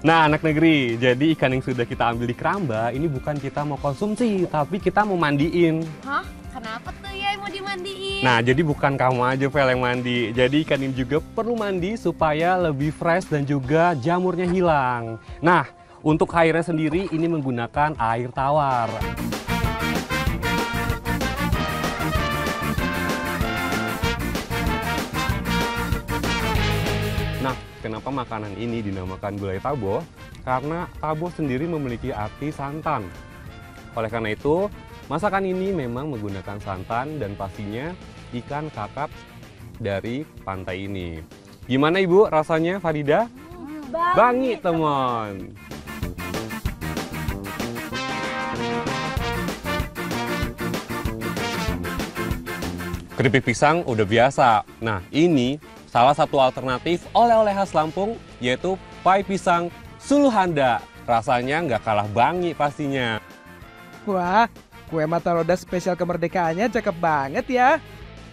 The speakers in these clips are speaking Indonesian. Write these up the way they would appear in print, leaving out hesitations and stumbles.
Nah, anak negeri, jadi ikan yang sudah kita ambil di keramba ini bukan kita mau konsumsi, tapi kita mau mandiin. Hah? Kenapa tuh ya mau dimandiin? Nah, jadi bukan kamu aja Vel yang mandi. Jadi ikan ini juga perlu mandi supaya lebih fresh dan juga jamurnya hilang. Nah, untuk airnya sendiri ini menggunakan air tawar. Nah, kenapa makanan ini dinamakan gulai tabo? Karena tabo sendiri memiliki arti santan. Oleh karena itu, masakan ini memang menggunakan santan dan pastinya ikan kakap dari pantai ini. Gimana Ibu rasanya, Farida? Bangi, teman. Keripik pisang udah biasa. Nah, ini salah satu alternatif oleh-oleh khas Lampung, yaitu pai pisang Suluhanda. Rasanya nggak kalah bangi pastinya. Wah, kue mata roda spesial kemerdekaannya cakep banget ya.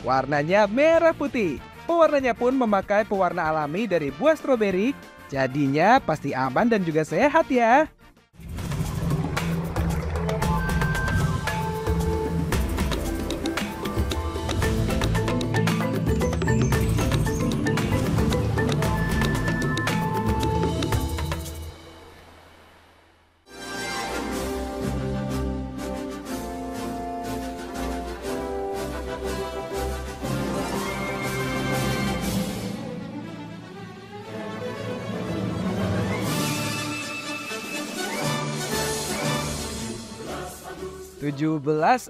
Warnanya merah putih. Pewarnanya pun memakai pewarna alami dari buah stroberi. Jadinya pasti aman dan juga sehat ya.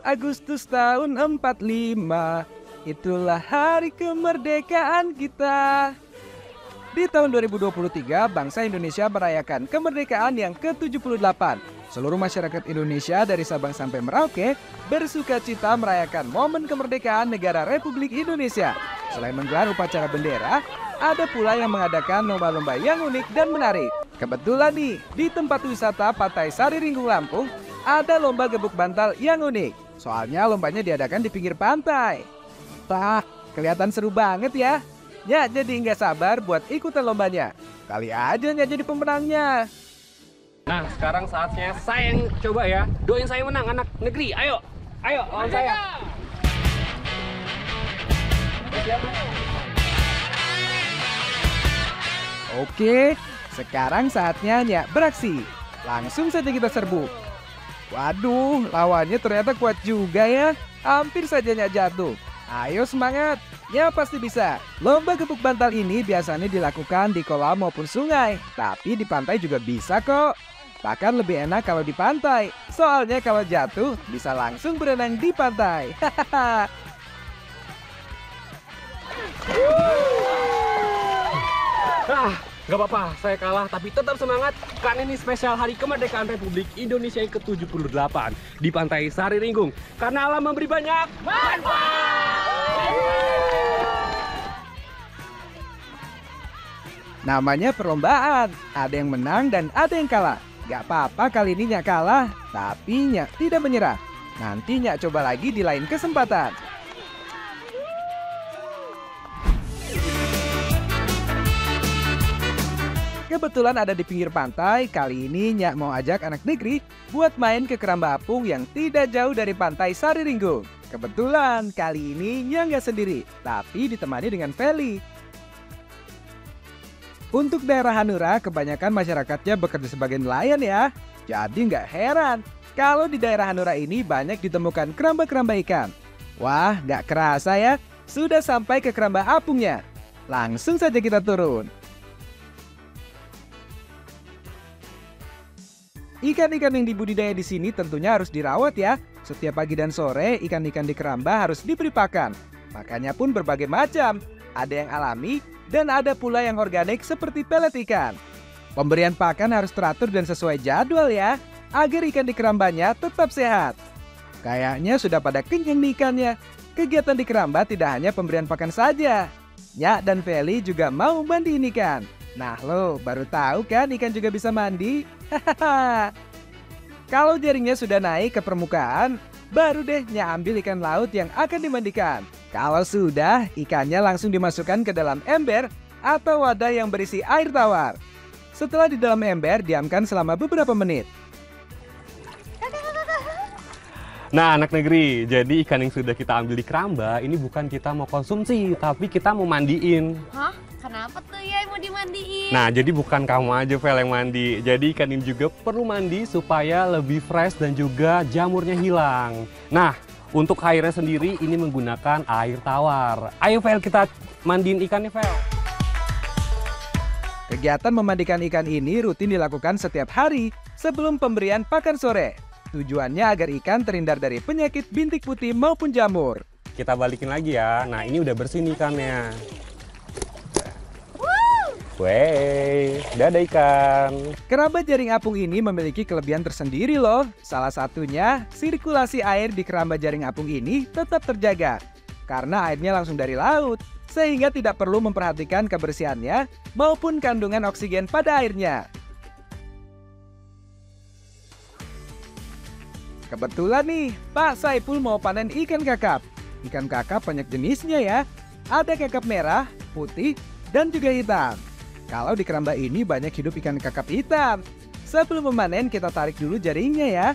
Agustus tahun 45, itulah hari kemerdekaan kita. Di tahun 2023, bangsa Indonesia merayakan kemerdekaan yang ke-78. Seluruh masyarakat Indonesia dari Sabang sampai Merauke bersuka cita merayakan momen kemerdekaan negara Republik Indonesia. Selain menggelar upacara bendera, ada pula yang mengadakan lomba-lomba yang unik dan menarik. Kebetulan nih, di tempat wisata Pantai Sariringgung Lampung, ada lomba gebuk bantal yang unik. Soalnya lombanya diadakan di pinggir pantai. Wah, kelihatan seru banget ya. Ya, jadi nggak sabar buat ikutan lombanya. Kali aja nggak jadi pemenangnya. Nah, sekarang saatnya saya yang coba ya. Doain saya menang, anak negeri. Ayo, ayo lawan saya. Oke, sekarang saatnya Nyak beraksi. Langsung saja kita serbu. Waduh, lawannya ternyata kuat juga ya. Hampir saja Nyak jatuh. Ayo semangat, Nyak pasti bisa. Lomba gebuk bantal ini biasanya dilakukan di kolam maupun sungai. Tapi di pantai juga bisa kok. Bahkan lebih enak kalau di pantai. Soalnya kalau jatuh, bisa langsung berenang di pantai. Hahaha. Gak apa-apa, saya kalah tapi tetap semangat karena ini spesial hari kemerdekaan Republik Indonesia yang ke-78 di Pantai Sariringgung. Karena alam memberi banyak manfaat. Namanya perlombaan, ada yang menang dan ada yang kalah. Gak apa-apa kali ini Nyak kalah, tapi Nyak tidak menyerah. Nanti Nyak coba lagi di lain kesempatan. Kebetulan ada di pinggir pantai, kali ini Nyak mau ajak anak negeri buat main ke keramba apung yang tidak jauh dari Pantai Sariringgung. Kebetulan kali ini Nyak nggak sendiri, tapi ditemani dengan Feli. Untuk daerah Hanura, kebanyakan masyarakatnya bekerja sebagai nelayan ya. Jadi nggak heran kalau di daerah Hanura ini banyak ditemukan keramba-keramba ikan. Wah, nggak kerasa ya, sudah sampai ke keramba apungnya. Langsung saja kita turun. Ikan-ikan yang dibudidaya di sini tentunya harus dirawat ya. Setiap pagi dan sore, ikan-ikan di keramba harus diberi pakan. Makannya pun berbagai macam. Ada yang alami dan ada pula yang organik seperti pelet ikan. Pemberian pakan harus teratur dan sesuai jadwal ya, agar ikan di kerambanya tetap sehat. Kayaknya sudah pada kenyang nih ikannya. Kegiatan di keramba tidak hanya pemberian pakan saja. Nyak dan Feli juga mau mandiin ikan. Nah lo, baru tahu kan ikan juga bisa mandi? Hahaha. Kalau jaringnya sudah naik ke permukaan, baru deh Nyak ambil ikan laut yang akan dimandikan. Kalau sudah, ikannya langsung dimasukkan ke dalam ember atau wadah yang berisi air tawar. Setelah di dalam ember, diamkan selama beberapa menit. Nah, anak negeri, jadi ikan yang sudah kita ambil di keramba ini bukan kita mau konsumsi, tapi kita mau mandiin. Hah? Kenapa tuh Yay mau dimandiin? Nah, jadi bukan kamu aja Vel yang mandi. Jadi ikan ini juga perlu mandi supaya lebih fresh dan juga jamurnya hilang. Nah, untuk airnya sendiri ini menggunakan air tawar. Ayo Vel, kita mandiin ikannya Vel. Kegiatan memandikan ikan ini rutin dilakukan setiap hari sebelum pemberian pakan sore. Tujuannya agar ikan terhindar dari penyakit bintik putih maupun jamur. Kita balikin lagi ya. Nah, ini udah bersih nih ikannya. Wey, udah ada ikan. Keramba jaring apung ini memiliki kelebihan tersendiri loh. Salah satunya, sirkulasi air di keramba jaring apung ini tetap terjaga. Karena airnya langsung dari laut, sehingga tidak perlu memperhatikan kebersihannya maupun kandungan oksigen pada airnya. Kebetulan nih, Pak Saiful mau panen ikan kakap. Ikan kakap banyak jenisnya ya. Ada kakap merah, putih, dan juga hitam. Kalau di keramba ini banyak hidup ikan kakap hitam. Sebelum memanen kita tarik dulu jaringnya ya.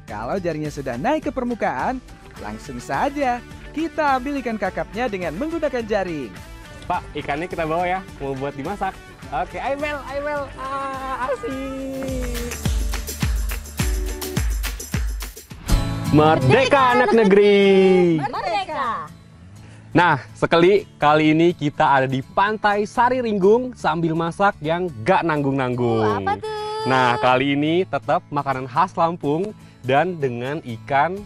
Kalau jaringnya sudah naik ke permukaan, langsung saja kita ambil ikan kakapnya dengan menggunakan jaring. Pak, ikannya kita bawa ya, mau buat dimasak. Oke, ayo Mel. Asik. Merdeka anak negeri. Merdeka! Nah, kali ini kita ada di Pantai Sari Ringgung sambil masak yang gak nanggung-nanggung. Apa tuh? Nah, kali ini tetap makanan khas Lampung dan dengan ikan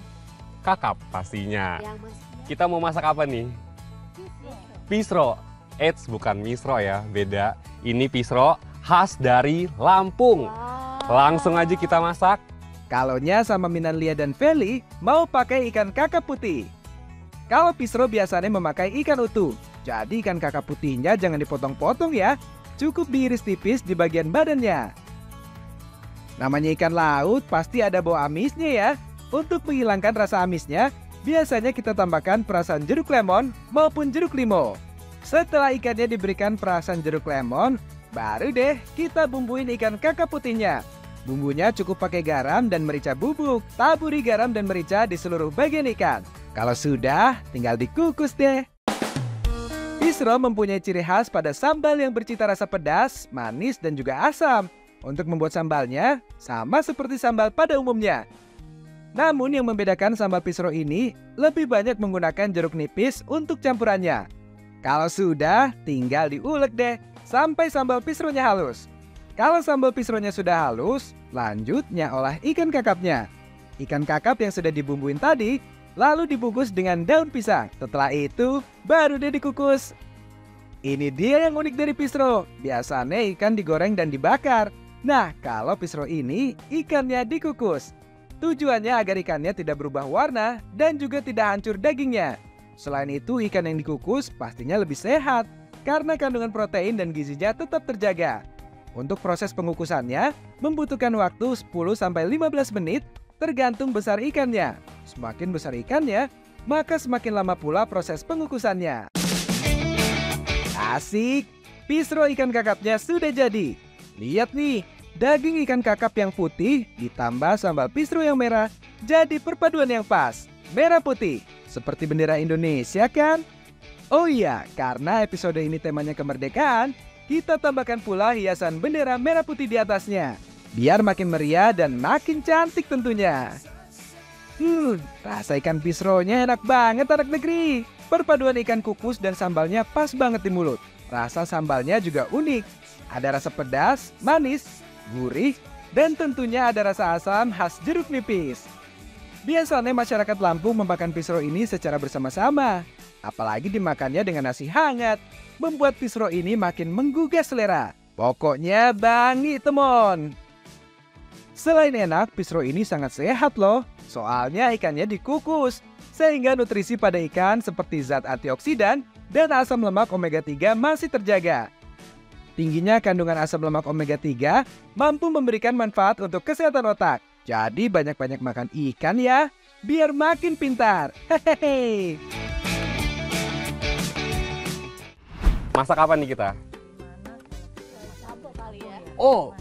kakap pastinya. Kita mau masak apa nih? Pisro. Eits, bukan misro ya, beda. Ini pisro khas dari Lampung. Langsung aja kita masak. Kalonya sama Minan Lia dan Feli mau pakai ikan kakap putih. Kalau pisro biasanya memakai ikan utuh. Jadi ikan kakap putihnya jangan dipotong-potong ya. Cukup diiris tipis di bagian badannya. Namanya ikan laut pasti ada bau amisnya ya. Untuk menghilangkan rasa amisnya, biasanya kita tambahkan perasan jeruk lemon maupun jeruk limau. Setelah ikannya diberikan perasan jeruk lemon, baru deh kita bumbuin ikan kakap putihnya. Bumbunya cukup pakai garam dan merica bubuk. Taburi garam dan merica di seluruh bagian ikan. Kalau sudah, tinggal dikukus deh. Pisro mempunyai ciri khas pada sambal yang bercita rasa pedas, manis, dan juga asam. Untuk membuat sambalnya, sama seperti sambal pada umumnya. Namun yang membedakan sambal pisro ini, lebih banyak menggunakan jeruk nipis untuk campurannya. Kalau sudah, tinggal diulek deh, sampai sambal pisronya halus. Kalau sambal pisronya sudah halus, lanjutnya olah ikan kakapnya. Ikan kakap yang sudah dibumbuin tadi, lalu dibungkus dengan daun pisang. Setelah itu, baru deh dikukus. Ini dia yang unik dari pisro. Biasanya ikan digoreng dan dibakar. Nah, kalau pisro ini, ikannya dikukus. Tujuannya agar ikannya tidak berubah warna dan juga tidak hancur dagingnya. Selain itu, ikan yang dikukus pastinya lebih sehat, karena kandungan protein dan gizinya tetap terjaga. Untuk proses pengukusannya, membutuhkan waktu 10-15 menit tergantung besar ikannya. Semakin besar ikannya, maka semakin lama pula proses pengukusannya. Asik! Pisro ikan kakapnya sudah jadi. Lihat nih, daging ikan kakap yang putih ditambah sambal pisro yang merah, jadi perpaduan yang pas. Merah putih, seperti bendera Indonesia kan? Oh iya, karena episode ini temanya kemerdekaan, kita tambahkan pula hiasan bendera merah putih di atasnya. Biar makin meriah dan makin cantik tentunya. Rasa ikan pisronya enak banget anak negeri. Perpaduan ikan kukus dan sambalnya pas banget di mulut. Rasa sambalnya juga unik. Ada rasa pedas, manis, gurih, dan tentunya ada rasa asam khas jeruk nipis. Biasanya masyarakat Lampung memakan pisro ini secara bersama-sama. Apalagi dimakannya dengan nasi hangat, membuat pisro ini makin menggugah selera. Pokoknya bangi temon. Selain enak, pisro ini sangat sehat loh. Soalnya ikannya dikukus, sehingga nutrisi pada ikan seperti zat antioksidan dan asam lemak omega 3 masih terjaga. Tingginya kandungan asam lemak omega 3 mampu memberikan manfaat untuk kesehatan otak. Jadi banyak-banyak makan ikan ya, biar makin pintar. Hehehe. Masak apa nih kita? Oh,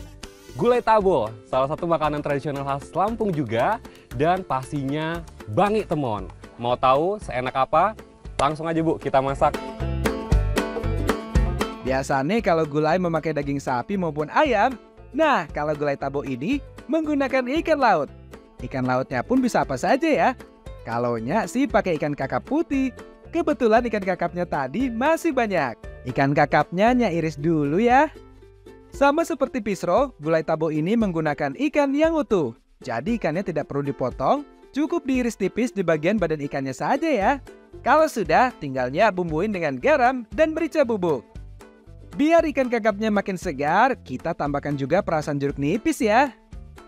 gulai tabo, salah satu makanan tradisional khas Lampung juga, dan pastinya bangi temon. Mau tahu seenak apa? Langsung aja Bu, kita masak. Biasanya kalau gulai memakai daging sapi maupun ayam, nah kalau gulai tabo ini menggunakan ikan laut. Ikan lautnya pun bisa apa saja ya. Kalaunya sih pakai ikan kakap putih. Kebetulan ikan kakapnya tadi masih banyak. Ikan kakapnya iris dulu ya. Sama seperti pisro, gulai tabo ini menggunakan ikan yang utuh. Jadi ikannya tidak perlu dipotong, cukup diiris tipis di bagian badan ikannya saja ya. Kalau sudah, tinggalnya bumbuin dengan garam dan merica bubuk. Biar ikan kakapnya makin segar, kita tambahkan juga perasan jeruk nipis ya.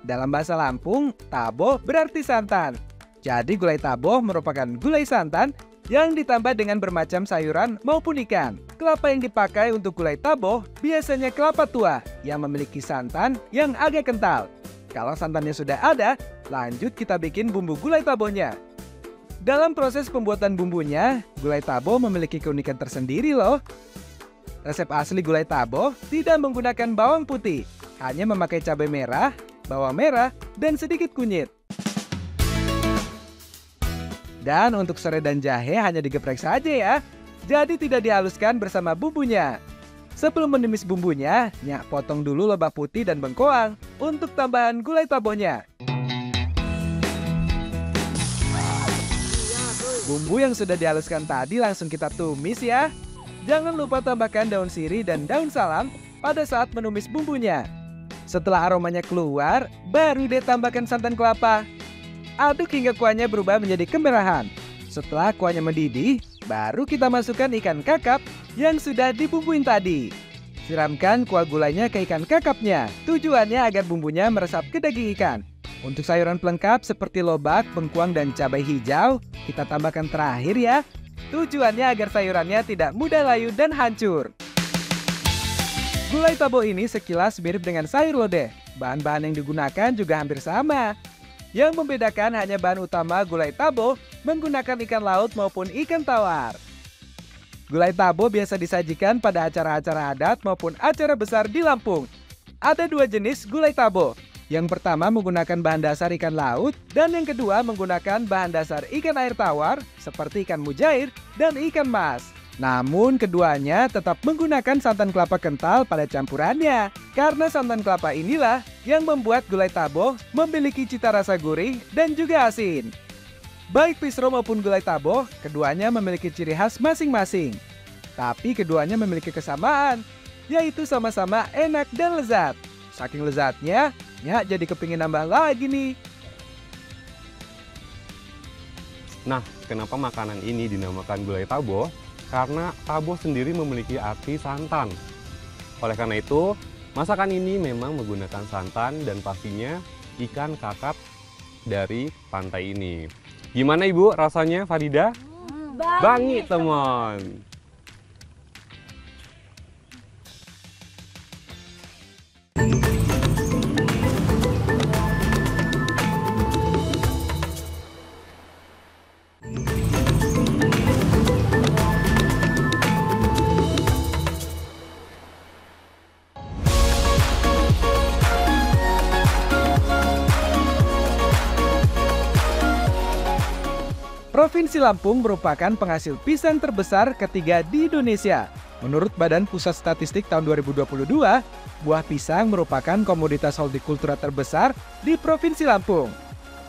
Dalam bahasa Lampung, tabo berarti santan. Jadi gulai tabo merupakan gulai santan yang ditambah dengan bermacam sayuran maupun ikan. Kelapa yang dipakai untuk gulai tabo biasanya kelapa tua yang memiliki santan yang agak kental. Kalau santannya sudah ada, lanjut kita bikin bumbu gulai tabonya. Dalam proses pembuatan bumbunya, gulai tabo memiliki keunikan tersendiri loh. Resep asli gulai tabo tidak menggunakan bawang putih, hanya memakai cabai merah, bawang merah, dan sedikit kunyit. Dan untuk serai dan jahe hanya digeprek saja ya. Jadi tidak dihaluskan bersama bumbunya. Sebelum menumis bumbunya, Nyak potong dulu lebah putih dan bengkoang untuk tambahan gulai tabonya. Bumbu yang sudah dihaluskan tadi langsung kita tumis ya. Jangan lupa tambahkan daun sirih dan daun salam pada saat menumis bumbunya. Setelah aromanya keluar, baru deh tambahkan santan kelapa. Aduk hingga kuahnya berubah menjadi kemerahan. Setelah kuahnya mendidih, baru kita masukkan ikan kakap yang sudah dibumbuin tadi. Siramkan kuah gulainya ke ikan kakapnya. Tujuannya agar bumbunya meresap ke daging ikan. Untuk sayuran pelengkap seperti lobak, bengkuang, dan cabai hijau, kita tambahkan terakhir ya. Tujuannya agar sayurannya tidak mudah layu dan hancur. Gulai tabo ini sekilas mirip dengan sayur lodeh. Bahan-bahan yang digunakan juga hampir sama. Yang membedakan hanya bahan utama gulai tabo menggunakan ikan laut maupun ikan tawar. Gulai tabo biasa disajikan pada acara-acara adat maupun acara besar di Lampung. Ada dua jenis gulai tabo. Yang pertama menggunakan bahan dasar ikan laut dan yang kedua menggunakan bahan dasar ikan air tawar seperti ikan mujair dan ikan mas. Namun keduanya tetap menggunakan santan kelapa kental pada campurannya. Karena santan kelapa inilah yang membuat gulai tabo memiliki cita rasa gurih dan juga asin. Baik pisro maupun gulai tabo, keduanya memiliki ciri khas masing-masing. Tapi keduanya memiliki kesamaan, yaitu sama-sama enak dan lezat. Saking lezatnya, Nyak jadi kepingin nambah lagi nih. Nah, kenapa makanan ini dinamakan gulai tabo? Karena tabo sendiri memiliki arti santan. Oleh karena itu, masakan ini memang menggunakan santan dan pastinya ikan kakap dari pantai ini. Gimana Ibu rasanya, Farida? Bangi teman. Provinsi Lampung merupakan penghasil pisang terbesar ketiga di Indonesia. Menurut Badan Pusat Statistik tahun 2022, buah pisang merupakan komoditas hortikultura terbesar di Provinsi Lampung.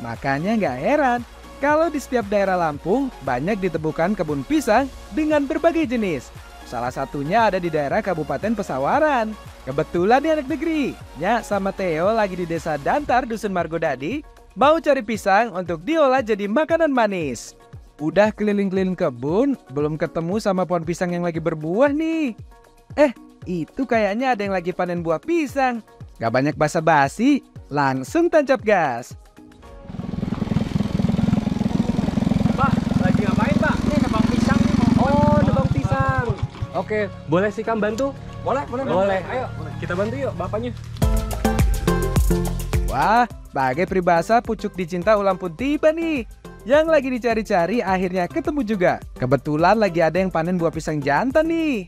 Makanya nggak heran kalau di setiap daerah Lampung banyak ditemukan kebun pisang dengan berbagai jenis. Salah satunya ada di daerah Kabupaten Pesawaran. Kebetulan di anak negeri, Nyak sama Theo lagi di Desa Dantar, Dusun Margodadi, mau cari pisang untuk diolah jadi makanan manis. Udah keliling-keliling kebun, belum ketemu sama pohon pisang yang lagi berbuah nih. Itu kayaknya ada yang lagi panen buah pisang. Gak banyak basa-basi, langsung tancap gas. Pak, lagi ngapain Pak? Ini nebang pisang nih. Oh, nebang pisang. Oke, boleh sih Kang bantu? Boleh. Ayo, kita bantu yuk bapaknya. Wah, bagai peribahasa pucuk dicinta ulam pun tiba nih. Yang lagi dicari-cari akhirnya ketemu juga. Kebetulan lagi ada yang panen buah pisang jantan nih.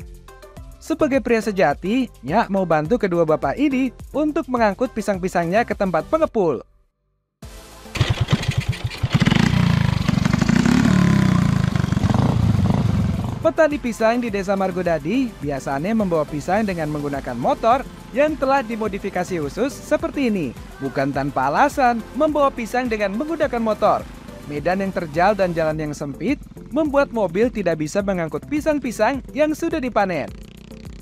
Sebagai pria sejati, Nyak mau bantu kedua bapak ini untuk mengangkut pisang-pisangnya ke tempat pengepul. Petani pisang di Desa Margodadi biasanya membawa pisang dengan menggunakan motor yang telah dimodifikasi khusus seperti ini. Bukan tanpa alasan membawa pisang dengan menggunakan motor. Medan yang terjal dan jalan yang sempit membuat mobil tidak bisa mengangkut pisang-pisang yang sudah dipanen.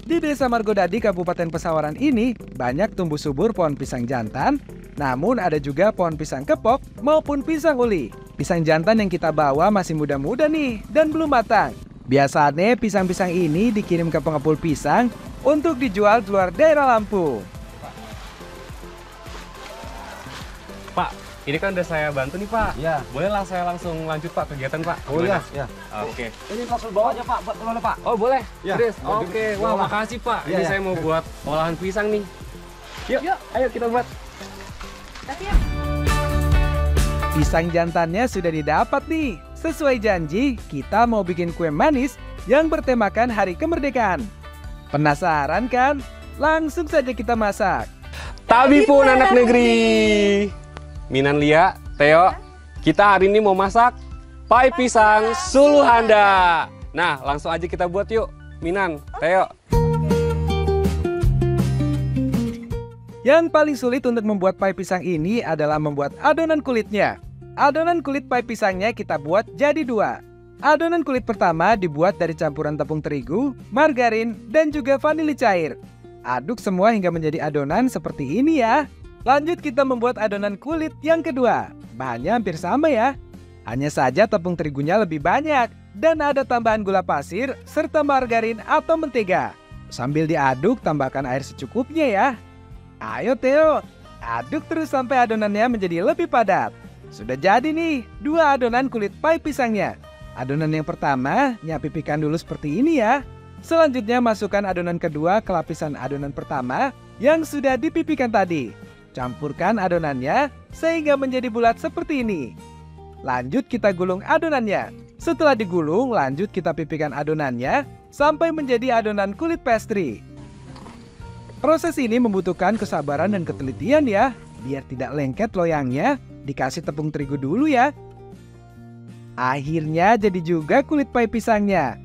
Di Desa Margodadi, Kabupaten Pesawaran ini banyak tumbuh subur pohon pisang jantan, namun ada juga pohon pisang kepok maupun pisang uli. Pisang jantan yang kita bawa masih muda-muda nih dan belum matang. Biasanya pisang-pisang ini dikirim ke pengepul pisang untuk dijual di luar daerah Lampung. Pak, ini kan udah saya bantu nih Pak. Ya. Bolehlah saya langsung lanjut Pak kegiatan Pak? Oh Gimana? ya. Oke. Ini langsung bawa aja Pak, buat kemana Pak? Oh boleh? Ya. Serius? Mau Oke. di- Wah bawa. makasih Pak. Ya, Ini ya. saya mau buat olahan pisang nih. Yuk, ayo kita buat. Tapi ya, Pisang jantannya sudah didapat nih. Sesuai janji, kita mau bikin kue manis yang bertemakan Hari Kemerdekaan. Penasaran kan? Langsung saja kita masak. Tabi pun anak negeri. Minan Lia, Theo, kita hari ini mau masak pai pisang suluhanda. Nah, langsung aja kita buat yuk. Minan, Theo. Yang paling sulit untuk membuat pai pisang ini adalah membuat adonan kulitnya. Adonan kulit pai pisangnya kita buat jadi dua. Adonan kulit pertama dibuat dari campuran tepung terigu, margarin, dan juga vanili cair. Aduk semua hingga menjadi adonan seperti ini ya. Lanjut kita membuat adonan kulit yang kedua. Bahannya hampir sama ya. Hanya saja tepung terigunya lebih banyak dan ada tambahan gula pasir serta margarin atau mentega. Sambil diaduk, tambahkan air secukupnya ya. Ayo Theo, aduk terus sampai adonannya menjadi lebih padat. Sudah jadi nih, dua adonan kulit pai pisangnya. Adonan yang pertama, Nyak pipihkan dulu seperti ini ya. Selanjutnya masukkan adonan kedua ke lapisan adonan pertama yang sudah dipipihkan tadi. Campurkan adonannya sehingga menjadi bulat seperti ini. Lanjut kita gulung adonannya. Setelah digulung, lanjut kita pipihkan adonannya sampai menjadi adonan kulit pastry. Proses ini membutuhkan kesabaran dan ketelitian ya. Biar tidak lengket loyangnya, dikasih tepung terigu dulu ya. Akhirnya jadi juga kulit pai pisangnya.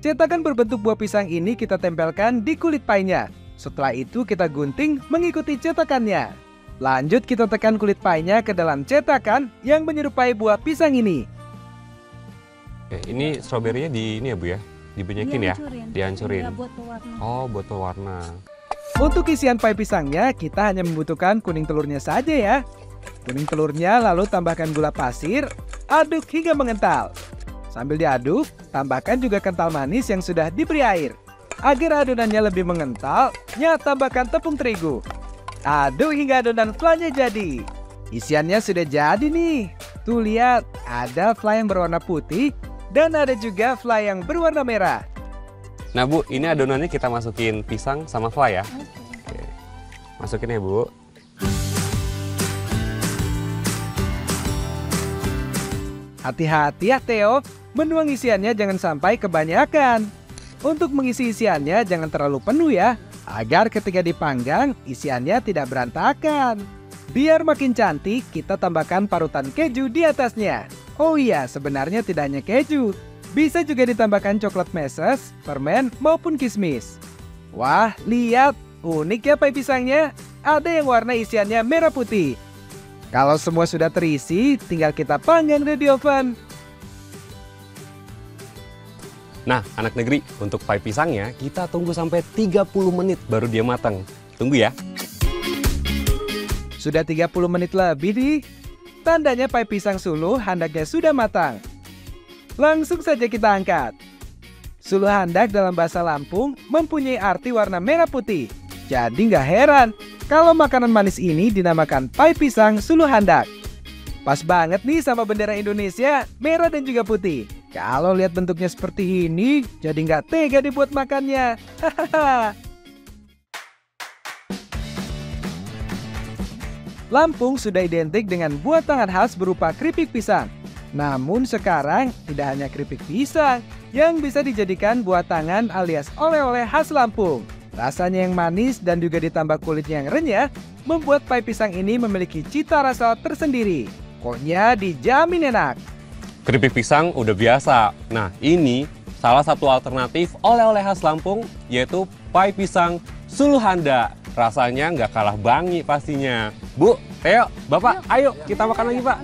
Cetakan berbentuk buah pisang ini kita tempelkan di kulit painya. Setelah itu kita gunting mengikuti cetakannya. Lanjut kita tekan kulit painya ke dalam cetakan yang menyerupai buah pisang ini. Ini stroberinya di ini ya Bu ya? Dibanyakin ya? Dihancurin. Iya, buat pewarna. Oh, buat pewarna. Untuk isian pai pisangnya, kita hanya membutuhkan kuning telurnya saja ya. Kuning telurnya lalu tambahkan gula pasir, aduk hingga mengental. Sambil diaduk, tambahkan juga kental manis yang sudah diberi air. Agar adonannya lebih mengental, Nyak tambahkan tepung terigu. Aduk hingga adonan flanya jadi. Isiannya sudah jadi nih. Tuh lihat, ada fly yang berwarna putih dan ada juga fly yang berwarna merah. Nah Bu, ini adonannya kita masukin pisang sama fly ya? Oke. Masukin ya Bu. Hati-hati ya Theo, menuang isiannya jangan sampai kebanyakan. Untuk mengisi isiannya jangan terlalu penuh ya, agar ketika dipanggang isiannya tidak berantakan. Biar makin cantik, kita tambahkan parutan keju di atasnya. Oh iya, sebenarnya tidak hanya keju, bisa juga ditambahkan coklat meses, permen, maupun kismis. Wah, lihat, unik ya pai pisangnya. Ada yang warna isiannya merah putih. Kalau semua sudah terisi, tinggal kita panggang di oven. Nah, anak negeri, untuk pai pisangnya kita tunggu sampai 30 menit baru dia matang. Tunggu ya. Sudah 30 menit lebih nih. Tandanya pai pisang suluh handaknya sudah matang. Langsung saja kita angkat. Suluh handak dalam bahasa Lampung mempunyai arti warna merah putih. Jadi nggak heran kalau makanan manis ini dinamakan pai pisang suluh handak. Pas banget nih sama bendera Indonesia, merah dan juga putih. Kalau lihat bentuknya seperti ini, jadi nggak tega dibuat makannya. Hahaha. Lampung sudah identik dengan buah tangan khas berupa keripik pisang. Namun sekarang tidak hanya keripik pisang yang bisa dijadikan buah tangan alias oleh-oleh khas Lampung. Rasanya yang manis dan juga ditambah kulitnya yang renyah, membuat pai pisang ini memiliki cita rasa tersendiri. Pokoknya dijamin enak. Keripik pisang udah biasa. Nah, ini salah satu alternatif oleh-oleh khas Lampung, yaitu pai pisang Suluhanda. Rasanya nggak kalah bangi pastinya. Bu, Teo, Bapak, ayo kita makan lagi, Pak.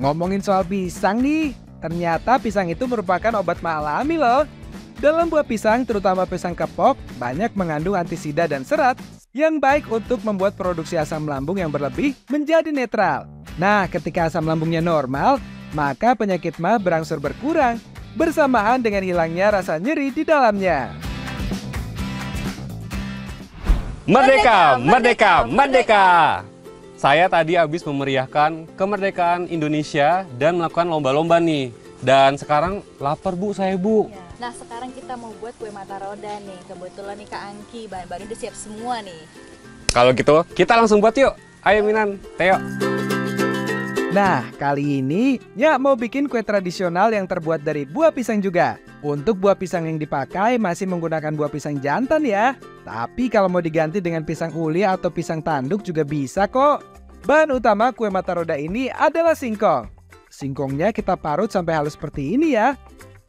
Ngomongin soal pisang nih, ternyata pisang itu merupakan obat alami loh. Dalam buah pisang, terutama pisang kepok, banyak mengandung antisida dan serat yang baik untuk membuat produksi asam lambung yang berlebih menjadi netral. Nah, ketika asam lambungnya normal, maka penyakit mah berangsur berkurang, bersamaan dengan hilangnya rasa nyeri di dalamnya. Merdeka, merdeka, merdeka! Saya tadi habis memeriahkan kemerdekaan Indonesia dan melakukan lomba-lomba nih. Dan sekarang lapar Bu, saya Bu. Nah, sekarang kita mau buat kue mata roda nih. Kebetulan nih Kak Angki, bahan-bahan udah siap semua nih. Kalau gitu, kita langsung buat yuk. Ayo Minan, Teo. Nah, kali ini Nyak mau bikin kue tradisional yang terbuat dari buah pisang juga. Untuk buah pisang yang dipakai masih menggunakan buah pisang jantan ya. Tapi kalau mau diganti dengan pisang uli atau pisang tanduk juga bisa kok. Bahan utama kue mata roda ini adalah singkong. Singkongnya kita parut sampai halus seperti ini ya.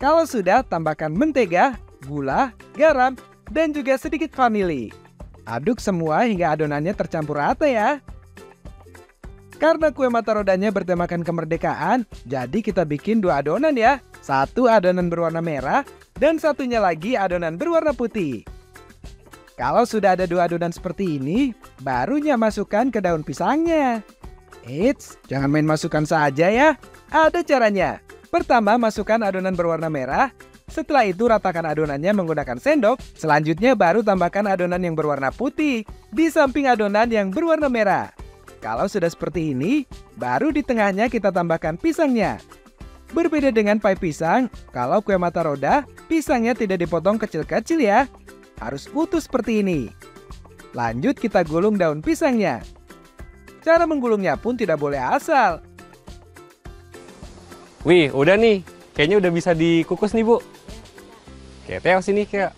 Kalau sudah, tambahkan mentega, gula, garam, dan juga sedikit vanili. Aduk semua hingga adonannya tercampur rata ya. Karena kue mata rodanya bertemakan kemerdekaan, jadi kita bikin 2 adonan ya. Satu adonan berwarna merah, dan satunya lagi adonan berwarna putih. Kalau sudah ada 2 adonan seperti ini, barunya masukkan ke daun pisangnya. Eits, jangan main masukkan saja ya. Ada caranya. Pertama, masukkan adonan berwarna merah. Setelah itu ratakan adonannya menggunakan sendok. Selanjutnya baru tambahkan adonan yang berwarna putih di samping adonan yang berwarna merah. Kalau sudah seperti ini, baru di tengahnya kita tambahkan pisangnya. Berbeda dengan pai pisang, kalau kue mata roda, pisangnya tidak dipotong kecil-kecil ya. Harus utuh seperti ini. Lanjut kita gulung daun pisangnya. Cara menggulungnya pun tidak boleh asal. Wih, udah nih. Kayaknya udah bisa dikukus nih, Bu. Oke, Teo sini, Kak.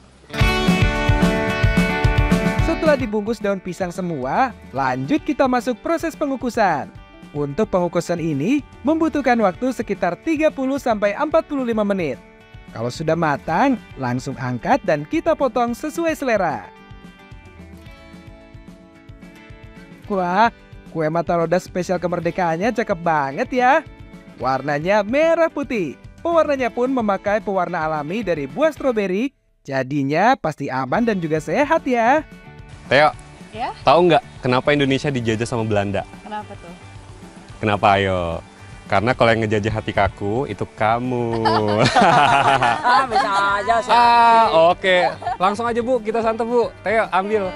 Setelah dibungkus daun pisang semua, lanjut kita masuk proses pengukusan. Untuk pengukusan ini membutuhkan waktu sekitar 30-45 menit. Kalau sudah matang, langsung angkat dan kita potong sesuai selera. Wah, kue mata roda spesial kemerdekaannya cakep banget ya. Warnanya merah putih. Pewarnanya pun memakai pewarna alami dari buah stroberi. Jadinya pasti aman dan juga sehat ya. Teo, Ya? tahu nggak kenapa Indonesia dijajah sama Belanda? Kenapa tuh? Kenapa ayo? Karena kalau yang ngejajah hati kaku, itu kamu. Bisa aja sih. Oke. Langsung aja Bu, kita santap Bu. Teo, ambil.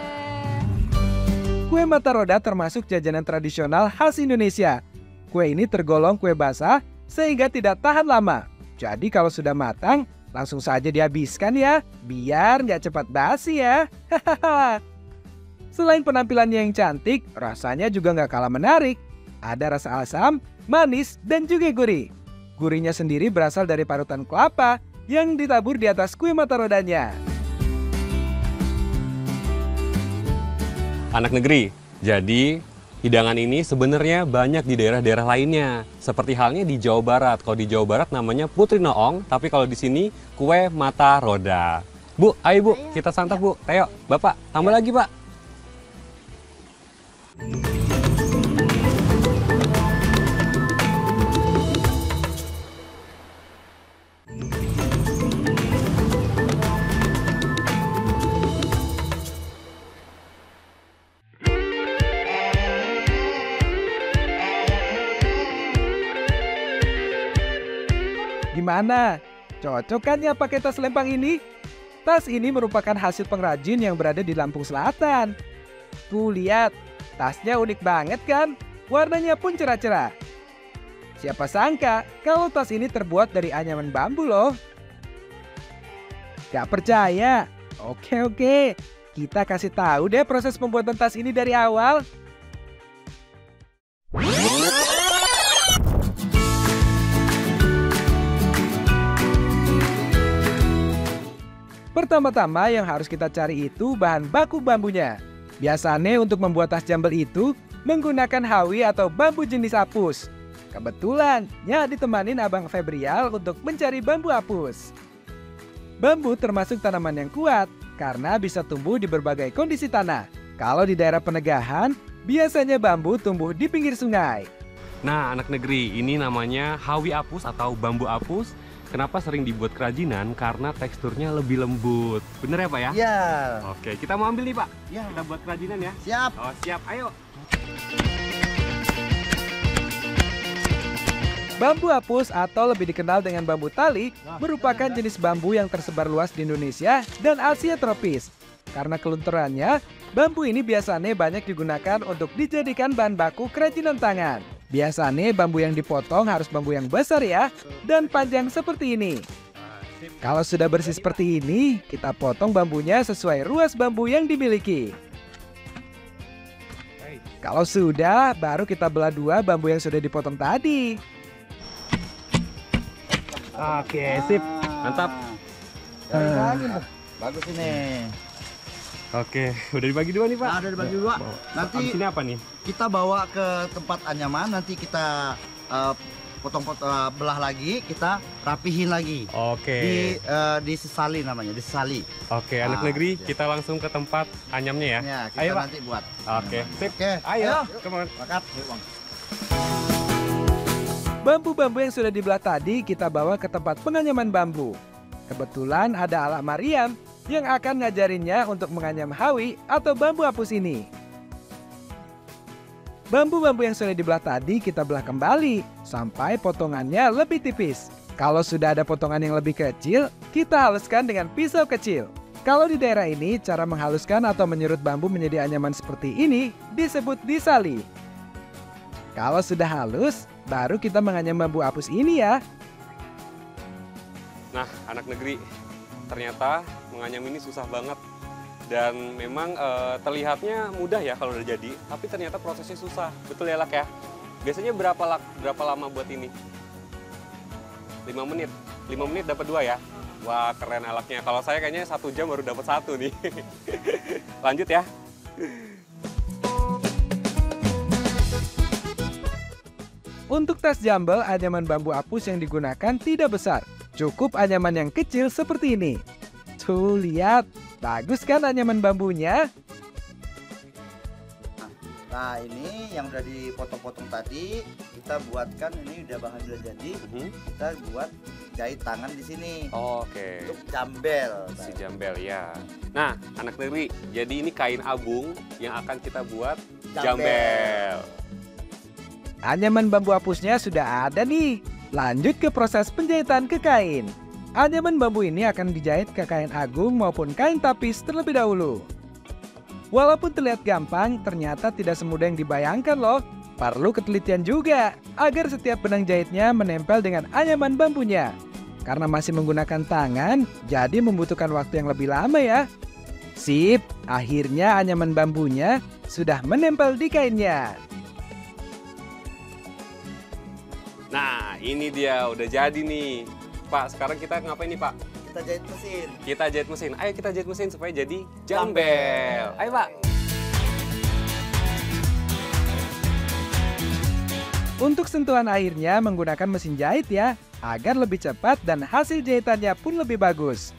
Kue mata roda termasuk jajanan tradisional khas Indonesia. Kue ini tergolong kue basah sehingga tidak tahan lama. Jadi kalau sudah matang, langsung saja dihabiskan ya, biar nggak cepat basi ya. Selain penampilannya yang cantik, rasanya juga nggak kalah menarik. Ada rasa asam, manis, dan juga gurih. Gurihnya sendiri berasal dari parutan kelapa yang ditabur di atas kue mata rodanya. Anak negeri, jadi hidangan ini sebenarnya banyak di daerah-daerah lainnya. Seperti halnya di Jawa Barat. Kalau di Jawa Barat namanya Putri Noong, tapi kalau di sini kue mata roda. Bu, ayo Bu, kita santap Bu. Teo, Bapak, tambah lagi Pak. Gimana? Cocok kan ya pakai tas lempang ini? Tas ini merupakan hasil pengrajin yang berada di Lampung Selatan. Tuh lihat, tasnya unik banget kan? Warnanya pun cerah-cerah. Siapa sangka kalau tas ini terbuat dari anyaman bambu loh. Gak percaya? Oke, kita kasih tahu deh proses pembuatan tas ini dari awal. Pertama-tama yang harus kita cari itu bahan baku bambunya. Biasanya untuk membuat tas jambel itu menggunakan hawi atau bambu jenis apus. Kebetulan, Nya ditemanin Abang Febrial untuk mencari bambu apus. Bambu termasuk tanaman yang kuat karena bisa tumbuh di berbagai kondisi tanah. Kalau di daerah Penegahan, biasanya bambu tumbuh di pinggir sungai. Nah, anak negeri, ini namanya hawi apus atau bambu apus. Kenapa sering dibuat kerajinan? Karena teksturnya lebih lembut. Bener ya Pak ya? Iya. Oke, kita mau ambil nih Pak. Ya. Kita buat kerajinan ya. Siap. Oh, siap, ayo. Bambu apus atau lebih dikenal dengan bambu tali merupakan jenis bambu yang tersebar luas di Indonesia dan Asia tropis. Karena kelunturannya, bambu ini biasanya banyak digunakan untuk dijadikan bahan baku kerajinan tangan. Biasanya bambu yang dipotong harus bambu yang besar ya, dan panjang seperti ini. Kalau sudah bersih seperti ini, kita potong bambunya sesuai ruas bambu yang dimiliki. Kalau sudah, baru kita belah dua bambu yang sudah dipotong tadi. Oke, sip. Mantap. Bagus ini. Oke, udah dibagi dua nih Pak. Nah, udah dibagi dua. Nanti Abis ini apa nih? kita bawa ke tempat anyaman. Nanti kita potong-potong, belah lagi, kita rapihin lagi. Oke. Disesali namanya, disesali. Oke, anak Nah, negeri, oke. kita langsung ke tempat anyamnya ya. Ya, kita Ayo Pak. nanti buat. Oke, sip. Oke, Ayo, come on. Makat. Yuk, Bang. Bambu-bambu yang sudah dibelah tadi kita bawa ke tempat penganyaman bambu. Kebetulan ada Ala Mariam yang akan ngajarinnya untuk menganyam hawi atau bambu apus ini. Bambu-bambu yang sudah dibelah tadi kita belah kembali sampai potongannya lebih tipis. Kalau sudah ada potongan yang lebih kecil, kita haluskan dengan pisau kecil. Kalau di daerah ini, cara menghaluskan atau menyerut bambu menjadi anyaman seperti ini disebut disali. Kalau sudah halus, baru kita menganyam bambu apus ini ya. Nah, anak negeri, ternyata menganyam ini susah banget. Dan memang terlihatnya mudah ya kalau udah jadi, tapi ternyata prosesnya susah. Betul ya Lak ya? Biasanya berapa lama buat ini? 5 menit. 5 menit dapat 2 ya? Wah, keren Alaknya. Kalau saya kayaknya 1 jam baru dapat 1 nih. Lanjut ya. Untuk tas jambel, anyaman bambu apus yang digunakan tidak besar. Cukup anyaman yang kecil seperti ini. Tuh, lihat. Bagus kan anyaman bambunya? Nah, ini yang udah dipotong-potong tadi, kita buatkan, ini udah bahan sudah jadi. Kita buat jahit tangan di sini. Oke. Untuk jambel. Si jambel ya. Nah, anak negeri, jadi ini kain abung yang akan kita buat jambel. Anyaman bambu apusnya sudah ada nih. Lanjut ke proses penjahitan ke kain. Anyaman bambu ini akan dijahit ke kain agung maupun kain tapis terlebih dahulu. Walaupun terlihat gampang, ternyata tidak semudah yang dibayangkan loh. Perlu ketelitian juga agar setiap benang jahitnya menempel dengan anyaman bambunya. Karena masih menggunakan tangan, jadi membutuhkan waktu yang lebih lama ya. Sip, akhirnya anyaman bambunya sudah menempel di kainnya. Nah, ini dia udah jadi nih. Pak, sekarang kita ngapain nih, Pak? Kita jahit mesin. Kita jahit mesin. Ayo kita jahit mesin supaya jadi jambel. Ayo, Pak. Untuk sentuhan akhirnya menggunakan mesin jahit ya, agar lebih cepat dan hasil jahitannya pun lebih bagus.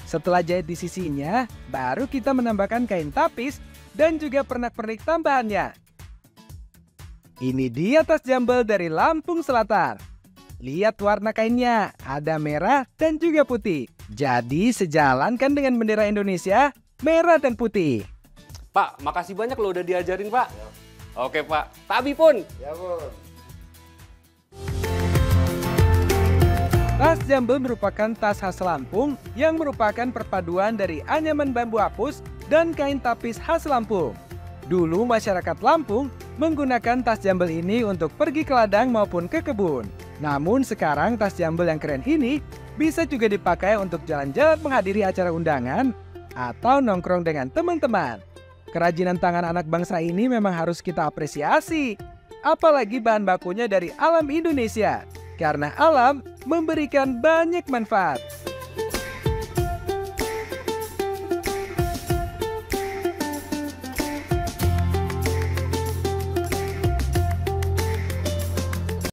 Setelah jahit di sisinya, baru kita menambahkan kain tapis dan juga pernak-pernik tambahannya. Ini dia tas jambel dari Lampung Selatan. Lihat warna kainnya, ada merah dan juga putih. Jadi sejalan kan dengan bendera Indonesia, merah dan putih. Pak, makasih banyak lo udah diajarin, Pak. Oke, Pak. Tabi pun. Ya, Bun. Tas jambel merupakan tas khas Lampung yang merupakan perpaduan dari anyaman bambu apus dan kain tapis khas Lampung. Dulu masyarakat Lampung menggunakan tas jambel ini untuk pergi ke ladang maupun ke kebun. Namun sekarang tas jambel yang keren ini bisa juga dipakai untuk jalan-jalan menghadiri acara undangan atau nongkrong dengan teman-teman. Kerajinan tangan anak bangsa ini memang harus kita apresiasi. Apalagi bahan bakunya dari alam Indonesia. Karena alam memberikan banyak manfaat.